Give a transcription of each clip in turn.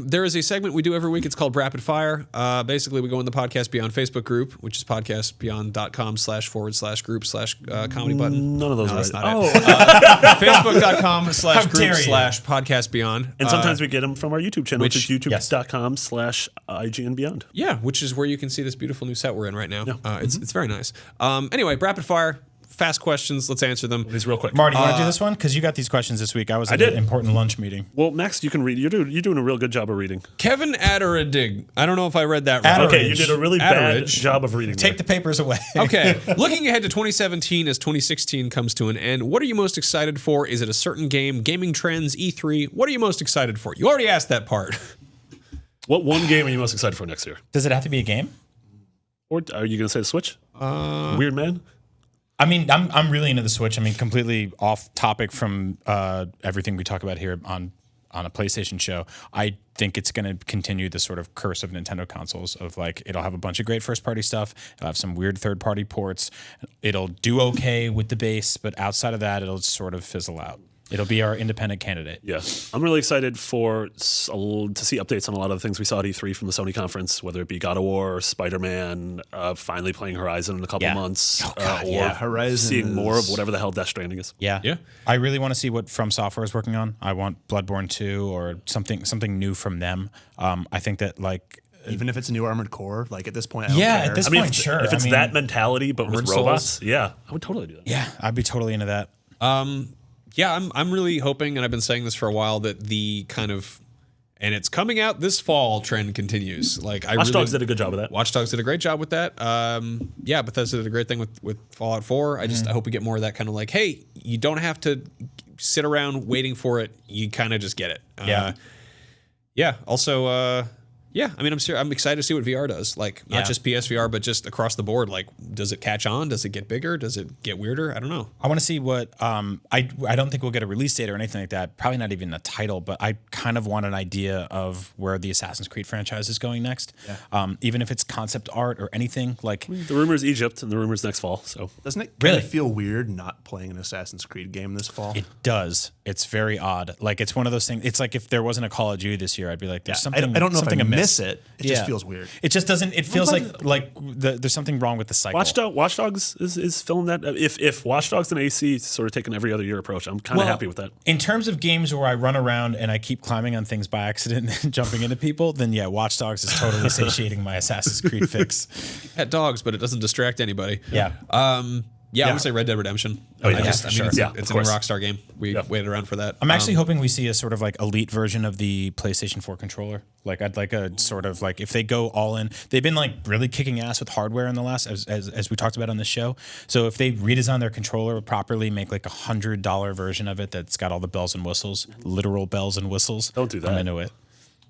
There is a segment we do every week. It's called Rapid Fire. Basically, we go in the Podcast Beyond Facebook group, which is podcastbeyond.com/forward/group/comedy button. None of those are that's right. not it. Facebook.com/group/podcast beyond. And sometimes we get them from our YouTube channel, which is youtube.com/IGN Beyond. Which is where you can see this beautiful new set we're in right now. It's very nice. Anyway, Rapid Fire. Fast questions. Let's answer them. These real quick. Marty, you want to do this one? Because you got these questions this week. I was at an important lunch meeting. Well, next you can read. You're doing a real good job of reading. Kevin Adderedig. I don't know if I read that right. Okay, you did a really bad job of reading. Take the papers away. Okay. Looking ahead to 2017 as 2016 comes to an end, what are you most excited for? Is it a certain game, gaming trends, E3? What are you most excited for? You already asked that part. What one game are you most excited for next year? Does it have to be a game? Or are you going to say the Switch? Weird Man? I mean, I'm really into the Switch. I mean, completely off topic from everything we talk about here on a PlayStation show. I think it's going to continue the sort of curse of Nintendo consoles of like, it'll have a bunch of great first party stuff. It'll have some weird third party ports. It'll do okay with the base, but outside of that, it'll sort of fizzle out. It'll be our independent candidate. Yeah. I'm really excited to see updates on a lot of the things we saw at E3 from the Sony conference, whether it be God of War, Spider-Man, finally playing Horizon in a couple months, or Horizon seeing more of whatever the hell Death Stranding is. Yeah. I really want to see what From Software is working on. I want Bloodborne 2 or something new from them. I think that like... Even if it's a new Armored Core, like at this point, I don't care. At this point, sure. If it's that mentality, but with robots, I would totally do that. Yeah, I'd be totally into that. Yeah, I'm really hoping, and I've been saying this for a while, that the kind of, and it's coming out this fall trend continues. Like Watch Dogs did a good job of that. Watch Dogs did a great job with that. Bethesda did a great thing with Fallout 4. I hope we get more of that kind of like, hey, you don't have to sit around waiting for it. You kind of just get it. Also, I mean, I'm excited to see what VR does. Like, not just PSVR, but just across the board. Like, does it catch on? Does it get bigger? Does it get weirder? I don't know. I want to see what I don't think we'll get a release date or anything like that. Probably not even a title, but I kind of want an idea of where the Assassin's Creed franchise is going next. Even if it's concept art or anything. Like the rumor is Egypt, and the rumor is next fall. So doesn't it really feel weird not playing an Assassin's Creed game this fall? It does. It's very odd. Like it's one of those things. It's like if there wasn't a Call of Duty this year, I'd be like, there's something. I don't know something if I amiss. miss it. It just feels weird. It just doesn't. It feels like there's something wrong with the cycle. Watch Dogs is filling that. If Watch Dogs and AC sort of take an every other year approach, I'm kind of happy with that. In terms of games where I run around and I keep climbing on things by accident and jumping into people, then Watch Dogs is totally satiating my Assassin's Creed fix. At dogs, but it doesn't distract anybody. Yeah. I would say Red Dead Redemption. It's a new Rockstar game. We waited around for that. I'm actually hoping we see a sort of like elite version of the PlayStation 4 controller. Like I'd like a sort of like if they go all in, they've been like really kicking ass with hardware in the last as we talked about on this show. So if they redesign their controller properly, make like $100 version of it that's got all the bells and whistles, literal bells and whistles. Don't do that. I'm into it.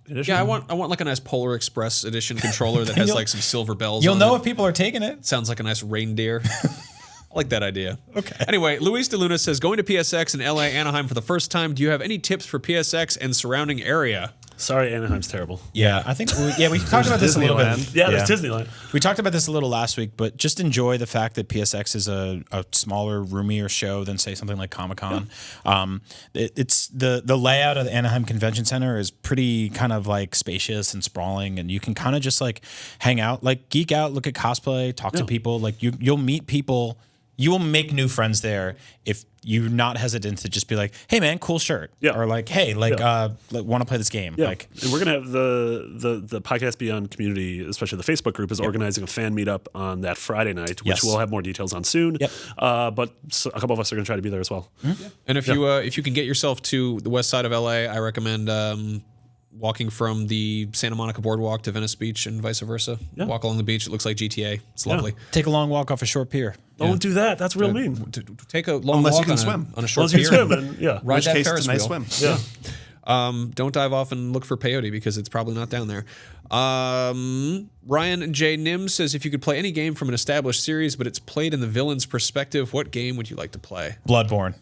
Yeah, I want like a nice Polar Express edition controller that has like some silver bells. You'll know if people are taking it. Sounds like a nice reindeer. I like that idea. Okay. Anyway, Luis De Luna says, going to PSX in LA, Anaheim for the first time. Do you have any tips for PSX and surrounding area? Sorry, Anaheim's terrible. Yeah, I think we talked about this a little bit. Yeah, there's Disneyland. We talked about this a little last week, but just enjoy the fact that PSX is a smaller, roomier show than say something like Comic-Con. Yeah. It's the layout of the Anaheim Convention Center is pretty kind of like spacious and sprawling, and you can kind of just like hang out, like geek out, look at cosplay, talk to people. Like you'll meet people. You will make new friends there if you're not hesitant to just be like, "Hey, man, cool shirt," or like, "Hey, want to play this game?" Yeah. Like, and we're gonna have the Podcast Beyond community, especially the Facebook group, is organizing a fan meetup on that Friday night, which we'll have more details on soon. Yep. But a couple of us are gonna try to be there as well. Mm-hmm. Yeah. And if you can get yourself to the west side of LA, I recommend. Walking from the Santa Monica Boardwalk to Venice Beach and vice versa. Yeah. Walk along the beach. It looks like GTA. It's lovely. Take a long walk off a short pier. Don't do that. That's real mean. Take a long walk on a short pier. You can swim. And, ride that Ferris wheel. Nice swim. Yeah. Don't dive off and look for peyote because it's probably not down there. Ryan J. Nim says, if you could play any game from an established series, but it's played in the villain's perspective, what game would you like to play? Bloodborne.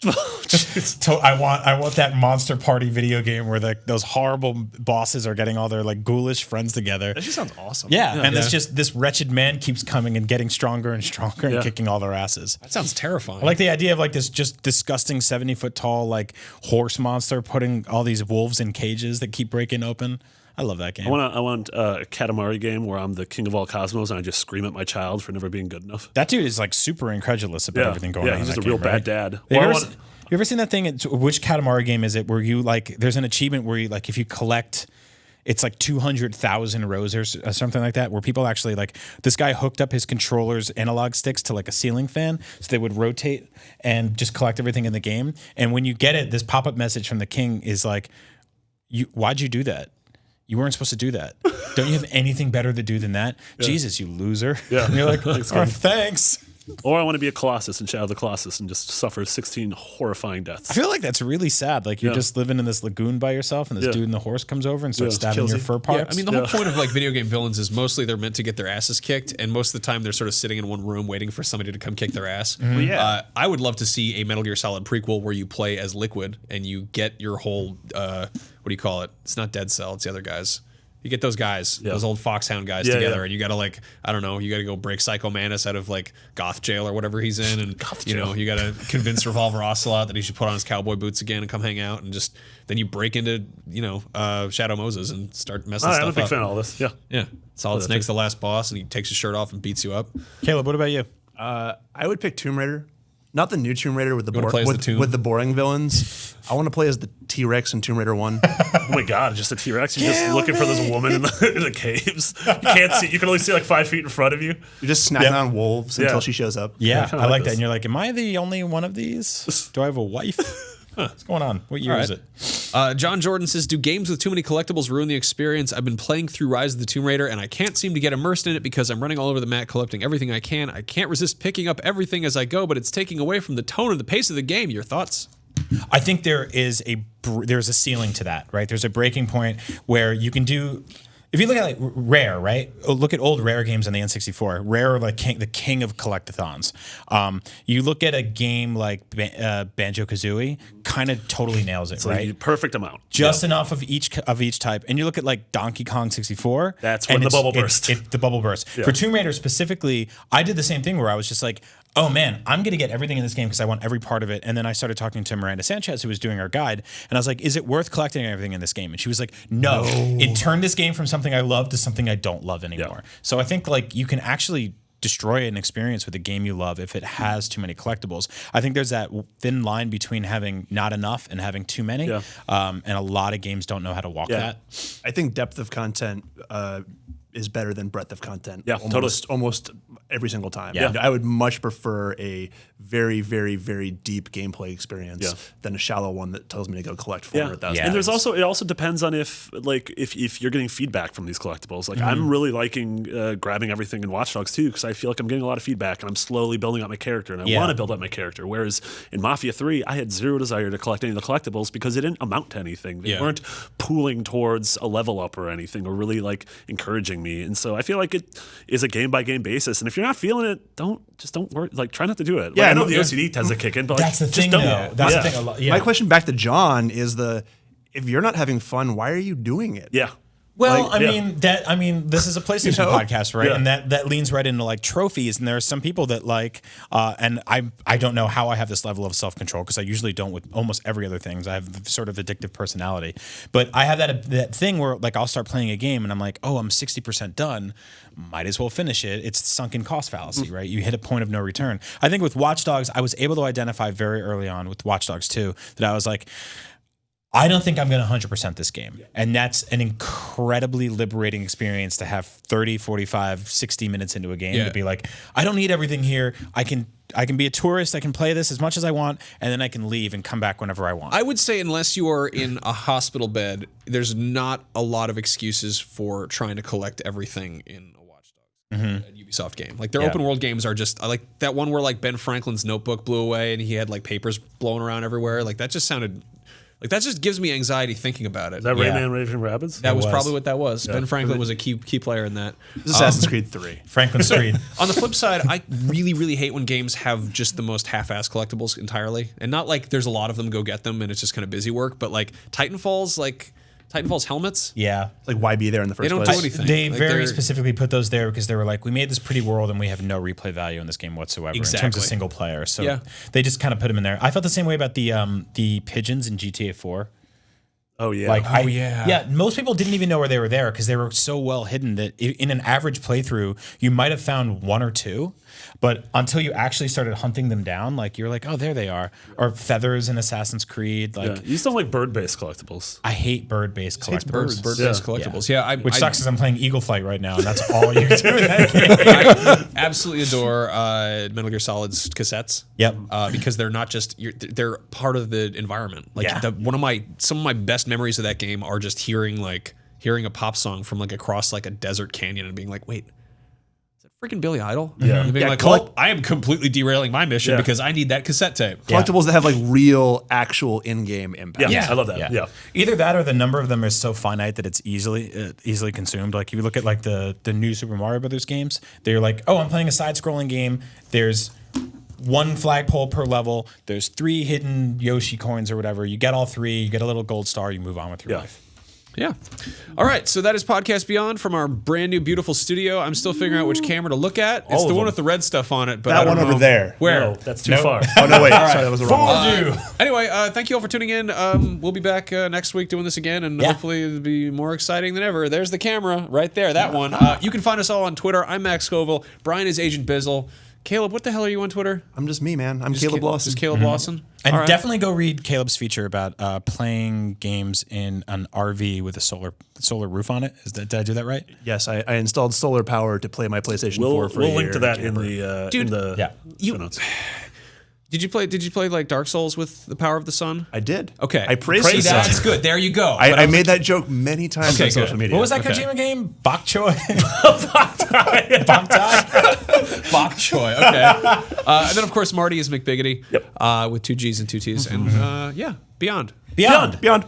I want that Monster Party video game where those horrible bosses are getting all their like ghoulish friends together. That just sounds awesome. Yeah, and it's just this wretched man keeps coming and getting stronger and stronger and kicking all their asses. That sounds terrifying. I like the idea of like this just disgusting 70-foot tall like horse monster putting all these wolves in cages that keep breaking open. I love that game. I want a Katamari game where I'm the king of all cosmos and I just scream at my child for never being good enough. That dude is like super incredulous about everything going on. Yeah, he's in just that a real game, bad right? dad. You ever seen that thing? Which Katamari game is it where you like, there's an achievement where you like, if you collect, it's like 200,000 roses or something like that, where people actually like, this guy hooked up his controller's analog sticks to like a ceiling fan so they would rotate and just collect everything in the game. And when you get it, this pop-up message from the king is like, why'd you do that? You weren't supposed to do that. Don't you have anything better to do than that? Jesus, you loser. Yeah. And you're like, thanks. Or I want to be a Colossus in Shadow of the Colossus and just suffer 16 horrifying deaths. I feel like that's really sad. Like you're just living in this lagoon by yourself and this dude in the horse comes over and starts stabbing your fur parts. Yeah, I mean, the whole point of like video game villains is mostly they're meant to get their asses kicked, and most of the time they're sort of sitting in one room waiting for somebody to come kick their ass. I would love to see a Metal Gear Solid prequel where you play as Liquid and you get your whole, what do you call it? It's not Dead Cell, it's the other guys. You get those guys, those old Foxhound guys together, and you gotta like, I don't know, you gotta go break Psycho Mantis out of like goth jail or whatever he's in, and you know, you gotta convince Revolver Ocelot that he should put on his cowboy boots again and come hang out, and just then you break into Shadow Moses and start messing stuff up. I'm a big fan of all this. Yeah. Solid Snake's the last boss, and he takes his shirt off and beats you up. Caleb, what about you? I would pick Tomb Raider. Not the new Tomb Raider with the with the boring villains. I want to play as the T-Rex in Tomb Raider 1. Oh my God, just a T-Rex. You're just looking for this woman in the caves. You can't see. You can only see like 5 feet in front of you. You're just snacking on wolves until she shows up. Yeah, I like that. And you're like, am I the only one of these? Do I have a wife? What's going on? What year is it? John Jordan says, do games with too many collectibles ruin the experience? I've been playing through Rise of the Tomb Raider, and I can't seem to get immersed in it because I'm running all over the map collecting everything I can. I can't resist picking up everything as I go, but it's taking away from the tone and the pace of the game. Your thoughts? I think there's a ceiling to that, right? There's a breaking point where you can do. If you look at like Rare, right? Look at old Rare games on the N64. Rare are like the king of collectathons. You look at a game like Banjo-Kazooie, kind of totally nails it, right? Like perfect amount. Just enough of each type. And you look at like Donkey Kong 64. That's when the bubble burst. The bubble burst. Yeah. For Tomb Raider specifically, I did the same thing where I was just like, oh man, I'm going to get everything in this game because I want every part of it. And then I started talking to Miranda Sanchez, who was doing our guide. And I was like, is it worth collecting everything in this game? And she was like, no. It turned this game from something I love to something I don't love anymore. Yeah. So I think like you can actually destroy an experience with a game you love if it has too many collectibles. I think there's that thin line between having not enough and having too many. Yeah. And a lot of games don't know how to walk that. I think depth of content is better than breadth of content. Yeah, almost every single time. Yeah. I would much prefer a very, very, very deep gameplay experience than a shallow one that tells me to go collect 400,000. And there's also, it also depends on if you're getting feedback from these collectibles. Like I'm really liking grabbing everything in Watch Dogs 2 because I feel like I'm getting a lot of feedback and I'm slowly building up my character and I want to build up my character. Whereas in Mafia 3, I had zero desire to collect any of the collectibles because it didn't amount to anything. They weren't pooling towards a level up or anything or really like encouraging me. And so I feel like it is a game by game basis. And if you're not feeling it, don't worry. Like try not to do it. Yeah, like, I know the OCD tends to kick in, but that's the thing. That's the thing. My question back to John is if you're not having fun, why are you doing it? Yeah. Well, I mean, this is a PlayStation podcast, right? Yeah. And that leans right into like trophies. And there are some people that like, and I don't know how I have this level of self-control because I usually don't with almost every other thing. I have sort of addictive personality, but I have that thing where like I'll start playing a game and I'm like, oh, I'm 60% done. Might as well finish it. It's sunken cost fallacy, right? You hit a point of no return. I think with Watch Dogs, I was able to identify very early on with Watch Dogs 2 that I was like, I don't think I'm going to 100% this game. And that's an incredibly liberating experience to have 30, 45, 60 minutes into a game to be like, I don't need everything here. I can be a tourist. I can play this as much as I want, and then I can leave and come back whenever I want. I would say unless you are in a hospital bed, there's not a lot of excuses for trying to collect everything in a Watch Dogs Ubisoft game. Like their open world games are just like that one where like Ben Franklin's notebook blew away and he had like papers blowing around everywhere. Like that just sounded Like that just gives me anxiety thinking about it. Is that Rayman Raving Rabbids? That was probably what that was. Ben Franklin was a key player in that. Assassin's Creed 3. Franklin's Creed. On the flip side, I really, really hate when games have just the most half-ass collectibles entirely. And not like there's a lot of them, go get them, and it's just kind of busy work. But like Titanfall's helmets. Yeah. Like, why be there in the first They don't place? do anything. They Like, very they're- specifically put those there because they were like, we made this pretty world and we have no replay value in this game whatsoever in terms Exactly. of single player. So they just kind of put them in there. I felt the same way about the pigeons in GTA 4. Oh yeah. Like, yeah. Yeah, most people didn't even know where they were there because they were so well hidden that in an average playthrough, you might have found one or two, but until you actually started hunting them down, like you're like, oh, there they are. Or feathers in Assassin's Creed. Like, you just don't like bird-based collectibles. I hate bird-based collectibles. Bird-based collectibles. Yeah, Which sucks because I'm playing Eagle Flight right now, and that's all you do in that game. I absolutely adore Metal Gear Solid's cassettes. Yep. Because they're not just they're part of the environment. Like some of my best memories of that game are just hearing a pop song from like across like a desert canyon and being like, wait, is that freaking Billy Idol? Yeah. And being like, well, I am completely derailing my mission because I need that cassette tape. Collectibles that have like real, actual in-game impact. Yeah, I love that. Yeah. Either that or the number of them is so finite that it's easily consumed. Like if you look at like the new Super Mario Brothers games, they're like, oh, I'm playing a side-scrolling game. There's one flagpole per level. There's 3 hidden Yoshi coins or whatever. You get all 3. You get a little gold star. You move on with your life. Yeah. All right. So that is Podcast Beyond from our brand new beautiful studio. I'm still figuring out which camera to look at. It's the one with the red stuff on it. But That I don't one over know there. Where? No, that's too far. Oh, no, wait. Sorry, that was the wrong one. Anyway, thank you all for tuning in. We'll be back next week doing this again, and hopefully it'll be more exciting than ever. There's the camera right there, that one. You can find us all on Twitter. I'm Max Scoville. Brian is Agent Bizzle. Caleb, what the hell are you on Twitter? I'm just me, man. I'm Caleb Lawson. Just Caleb Lawson. And All right. definitely go read Caleb's feature about playing games in an RV with a solar roof on it. Did I do that right? Yes, I installed solar power to play my PlayStation 4 for a year. We'll link to that in the show notes. Did you play like Dark Souls with the power of the sun? I did. Okay. I praised See, the that's sun. good. There you go. I made that joke many times on social media. What was that Kojima game? Bok Choy? Bok Tai? Bok Choy. Okay. And then of course Marty is McBiggity. Yep. With 2 G's and 2 T's. And Beyond. Beyond. Beyond.